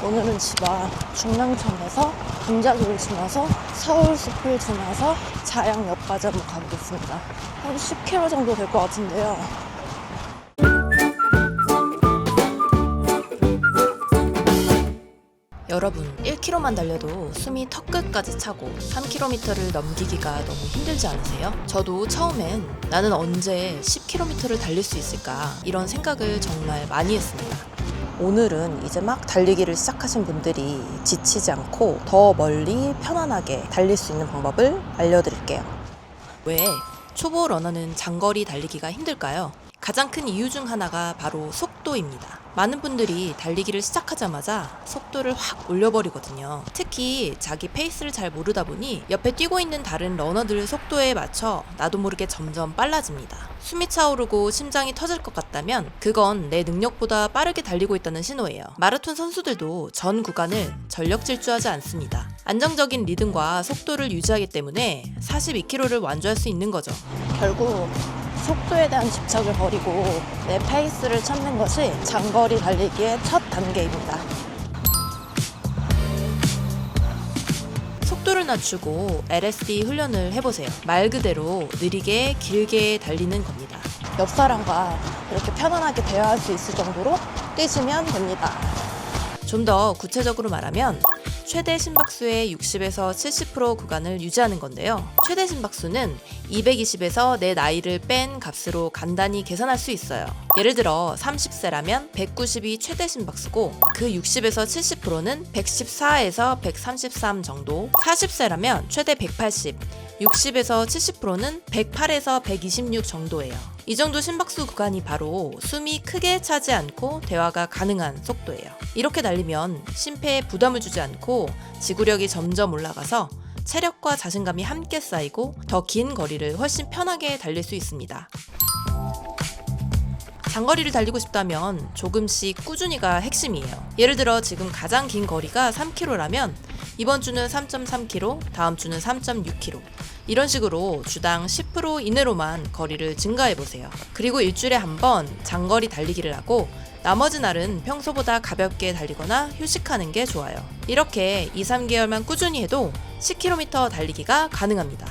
오늘은 지방 중랑천에서 금자도를 지나서 서울숲을 지나서 자양역까지 한번 가보겠습니다. 한 10km 정도 될 것 같은데요. 여러분, 1km만 달려도 숨이 턱끝까지 차고 3km를 넘기기가 너무 힘들지 않으세요? 저도 처음엔 나는 언제 10km를 달릴 수 있을까 이런 생각을 정말 많이 했습니다. 오늘은 이제 막 달리기를 시작하신 분들이 지치지 않고 더 멀리 편안하게 달릴 수 있는 방법을 알려드릴게요. 왜 초보 러너는 장거리 달리기가 힘들까요? 가장 큰 이유 중 하나가 바로 속도입니다. 많은 분들이 달리기를 시작하자마자 속도를 확 올려버리거든요. 특히 자기 페이스를 잘 모르다 보니 옆에 뛰고 있는 다른 러너들 속도에 맞춰 나도 모르게 점점 빨라집니다. 숨이 차오르고 심장이 터질 것 같다면 그건 내 능력보다 빠르게 달리고 있다는 신호예요. 마라톤 선수들도 전 구간을 전력 질주하지 않습니다. 안정적인 리듬과 속도를 유지하기 때문에 42km를 완주할 수 있는 거죠. 결국 속도에 대한 집착을 버리고 내 페이스를 찾는 것이 장거리 달리기의 첫 단계입니다. 속도를 낮추고 LSD 훈련을 해보세요. 말 그대로 느리게 길게 달리는 겁니다. 옆 사람과 이렇게 편안하게 대화할 수 있을 정도로 뛰시면 됩니다. 좀 더 구체적으로 말하면 최대 심박수의 60에서 70% 구간을 유지하는 건데요. 최대 심박수는 220에서 내 나이를 뺀 값으로 간단히 계산할 수 있어요. 예를 들어 30세라면 190이 최대 심박수고 그 60에서 70%는 114에서 133 정도, 40세라면 최대 180, 60에서 70%는 108에서 126 정도예요. 이 정도 심박수 구간이 바로 숨이 크게 차지 않고 대화가 가능한 속도예요. 이렇게 달리면 심폐에 부담을 주지 않고 지구력이 점점 올라가서 체력과 자신감이 함께 쌓이고 더 긴 거리를 훨씬 편하게 달릴 수 있습니다. 장거리를 달리고 싶다면 조금씩 꾸준히가 핵심이에요. 예를 들어 지금 가장 긴 거리가 3km라면 이번 주는 3.3km, 다음 주는 3.6km 이런 식으로 주당 10% 이내로만 거리를 증가해보세요. 그리고 일주일에 한 번 장거리 달리기를 하고 나머지 날은 평소보다 가볍게 달리거나 휴식하는 게 좋아요. 이렇게 2-3개월만 꾸준히 해도 10km 달리기가 가능합니다.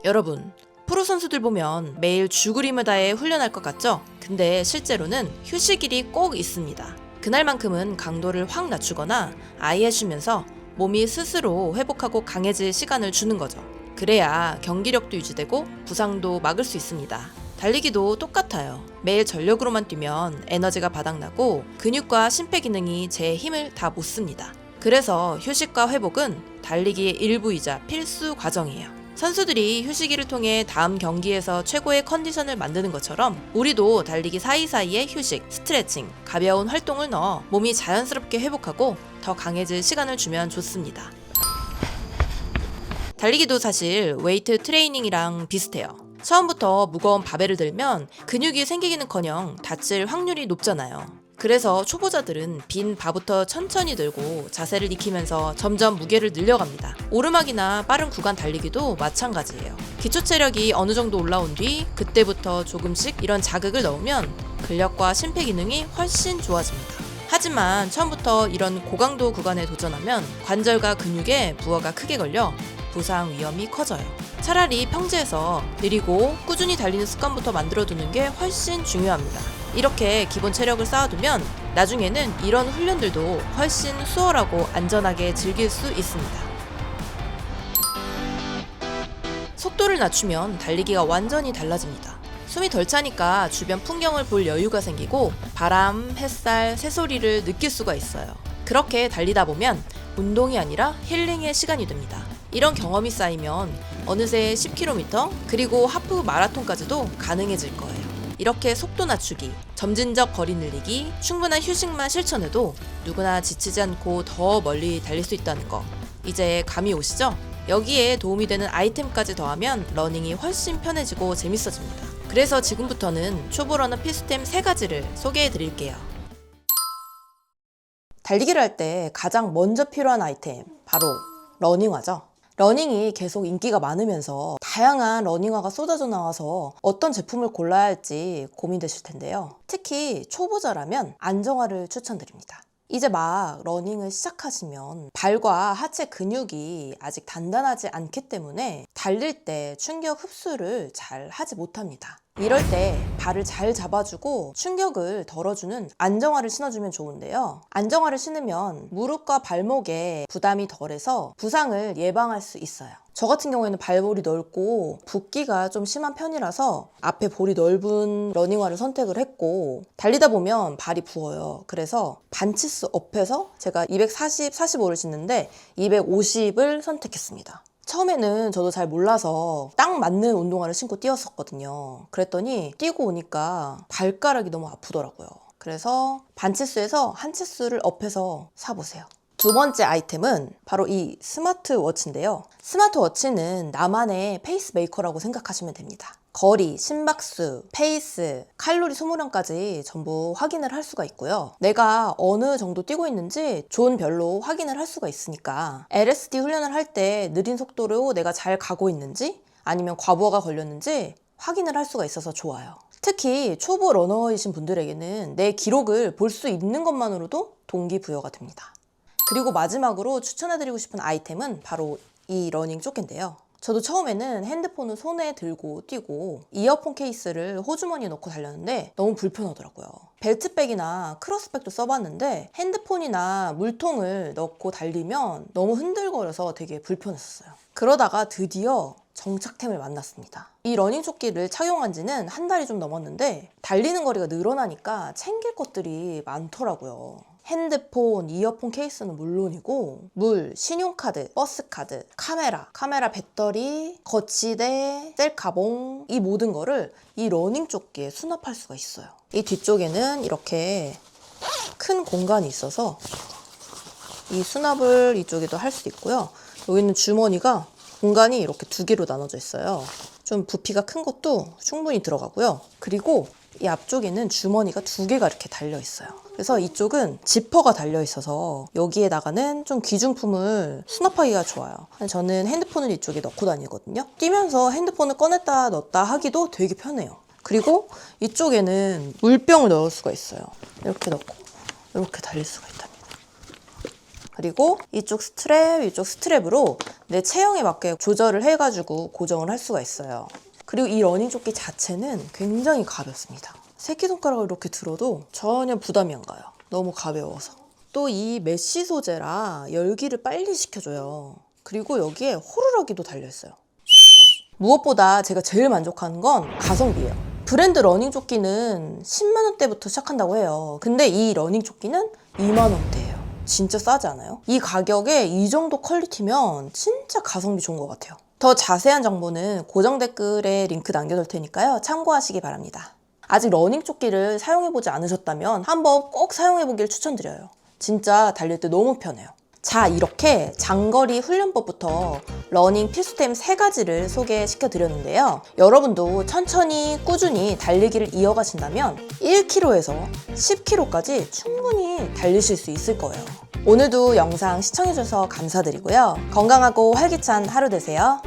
여러분, 프로 선수들 보면 매일 죽으림을 다해 훈련할 것 같죠? 근데 실제로는 휴식일이 꼭 있습니다. 그날만큼은 강도를 확 낮추거나 아예 쉬면서 몸이 스스로 회복하고 강해질 시간을 주는 거죠. 그래야 경기력도 유지되고 부상도 막을 수 있습니다. 달리기도 똑같아요. 매일 전력으로만 뛰면 에너지가 바닥나고 근육과 심폐기능이 제 힘을 다 못 씁니다. 그래서 휴식과 회복은 달리기의 일부이자 필수 과정이에요. 선수들이 휴식일을 통해 다음 경기에서 최고의 컨디션을 만드는 것처럼 우리도 달리기 사이사이에 휴식, 스트레칭, 가벼운 활동을 넣어 몸이 자연스럽게 회복하고 더 강해질 시간을 주면 좋습니다. 달리기도 사실 웨이트 트레이닝이랑 비슷해요. 처음부터 무거운 바벨을 들면 근육이 생기기는커녕 다칠 확률이 높잖아요. 그래서 초보자들은 빈 바부터 천천히 들고 자세를 익히면서 점점 무게를 늘려갑니다. 오르막이나 빠른 구간 달리기도 마찬가지예요. 기초 체력이 어느 정도 올라온 뒤 그때부터 조금씩 이런 자극을 넣으면 근력과 심폐 기능이 훨씬 좋아집니다. 하지만 처음부터 이런 고강도 구간에 도전하면 관절과 근육에 부하가 크게 걸려 부상 위험이 커져요. 차라리 평지에서 느리고 꾸준히 달리는 습관부터 만들어두는 게 훨씬 중요합니다. 이렇게 기본 체력을 쌓아두면 나중에는 이런 훈련들도 훨씬 수월하고 안전하게 즐길 수 있습니다. 속도를 낮추면 달리기가 완전히 달라집니다. 숨이 덜 차니까 주변 풍경을 볼 여유가 생기고 바람, 햇살, 새소리를 느낄 수가 있어요. 그렇게 달리다 보면 운동이 아니라 힐링의 시간이 됩니다. 이런 경험이 쌓이면 어느새 10km 그리고 하프 마라톤까지도 가능해질 거예요. 이렇게 속도 낮추기, 점진적 거리 늘리기, 충분한 휴식만 실천해도 누구나 지치지 않고 더 멀리 달릴 수 있다는 거 이제 감이 오시죠? 여기에 도움이 되는 아이템까지 더하면 러닝이 훨씬 편해지고 재밌어집니다. 그래서 지금부터는 초보 러너 필수템 3가지를 소개해 드릴게요. 달리기를 할 때 가장 먼저 필요한 아이템, 바로 러닝화죠. 러닝이 계속 인기가 많으면서 다양한 러닝화가 쏟아져 나와서 어떤 제품을 골라야 할지 고민되실 텐데요. 특히 초보자라면 안정화를 추천드립니다. 이제 막 러닝을 시작하시면 발과 하체 근육이 아직 단단하지 않기 때문에 달릴 때 충격 흡수를 잘 하지 못합니다. 이럴 때 발을 잘 잡아주고 충격을 덜어주는 안정화를 신어주면 좋은데요. 안정화를 신으면 무릎과 발목에 부담이 덜해서 부상을 예방할 수 있어요. 저 같은 경우에는 발볼이 넓고 붓기가 좀 심한 편이라서 앞에 볼이 넓은 러닝화를 선택을 했고 달리다 보면 발이 부어요. 그래서 반치수 업해서 제가 240, 45를 신는데 250을 선택했습니다. 처음에는 저도 잘 몰라서 딱 맞는 운동화를 신고 뛰었었거든요. 그랬더니 뛰고 오니까 발가락이 너무 아프더라고요. 그래서 반치수에서 한 치수를 업해서 사보세요. 두 번째 아이템은 바로 이 스마트워치인데요. 스마트워치는 나만의 페이스메이커라고 생각하시면 됩니다. 거리, 심박수, 페이스, 칼로리 소모량까지 전부 확인을 할 수가 있고요. 내가 어느 정도 뛰고 있는지 존별로 확인을 할 수가 있으니까 LSD 훈련을 할 때 느린 속도로 내가 잘 가고 있는지 아니면 과부하가 걸렸는지 확인을 할 수가 있어서 좋아요. 특히 초보 러너이신 분들에게는 내 기록을 볼 수 있는 것만으로도 동기부여가 됩니다. 그리고 마지막으로 추천해드리고 싶은 아이템은 바로 이 러닝 조끼인데요. 저도 처음에는 핸드폰을 손에 들고 뛰고 이어폰 케이스를 호주머니에 넣고 달렸는데 너무 불편하더라고요. 벨트백이나 크로스백도 써봤는데 핸드폰이나 물통을 넣고 달리면 너무 흔들거려서 되게 불편했었어요. 그러다가 드디어 정착템을 만났습니다. 이 러닝 조끼를 착용한 지는 한 달이 좀 넘었는데 달리는 거리가 늘어나니까 챙길 것들이 많더라고요. 핸드폰, 이어폰 케이스는 물론이고 물, 신용카드, 버스카드, 카메라 배터리, 거치대, 셀카봉 이 모든 거를 이 러닝 조끼에 수납할 수가 있어요. 이 뒤쪽에는 이렇게 큰 공간이 있어서 이 수납을 이쪽에도 할 수 있고요. 여기는 주머니가 공간이 이렇게 두 개로 나눠져 있어요. 좀 부피가 큰 것도 충분히 들어가고요. 그리고 이 앞쪽에는 주머니가 두 개가 이렇게 달려 있어요. 그래서 이쪽은 지퍼가 달려 있어서 여기에다가는 좀 귀중품을 수납하기가 좋아요. 저는 핸드폰을 이쪽에 넣고 다니거든요. 뛰면서 핸드폰을 꺼냈다 넣었다 하기도 되게 편해요. 그리고 이쪽에는 물병을 넣을 수가 있어요. 이렇게 넣고 이렇게 달릴 수가 있답니다. 그리고 이쪽 스트랩으로 내 체형에 맞게 조절을 해가지고 고정을 할 수가 있어요. 그리고 이 러닝 조끼 자체는 굉장히 가볍습니다. 새끼손가락을 이렇게 들어도 전혀 부담이 안 가요. 너무 가벼워서. 또 이 메쉬 소재라 열기를 빨리 식혀줘요. 그리고 여기에 호루라기도 달려있어요. 무엇보다 제가 제일 만족하는 건 가성비예요. 브랜드 러닝 조끼는 10만 원대부터 시작한다고 해요. 근데 이 러닝 조끼는 2만 원대예요. 진짜 싸지 않아요? 이 가격에 이 정도 퀄리티면 진짜 가성비 좋은 것 같아요. 더 자세한 정보는 고정 댓글에 링크 남겨둘 테니까요. 참고하시기 바랍니다. 아직 러닝 조끼를 사용해보지 않으셨다면 한번 꼭 사용해보길 추천드려요. 진짜 달릴 때 너무 편해요. 자, 이렇게 장거리 훈련법부터 러닝 필수템 3가지를 소개시켜드렸는데요. 여러분도 천천히 꾸준히 달리기를 이어가신다면 1km에서 10km까지 충분히 달리실 수 있을 거예요. 오늘도 영상 시청해주셔서 감사드리고요. 건강하고 활기찬 하루 되세요.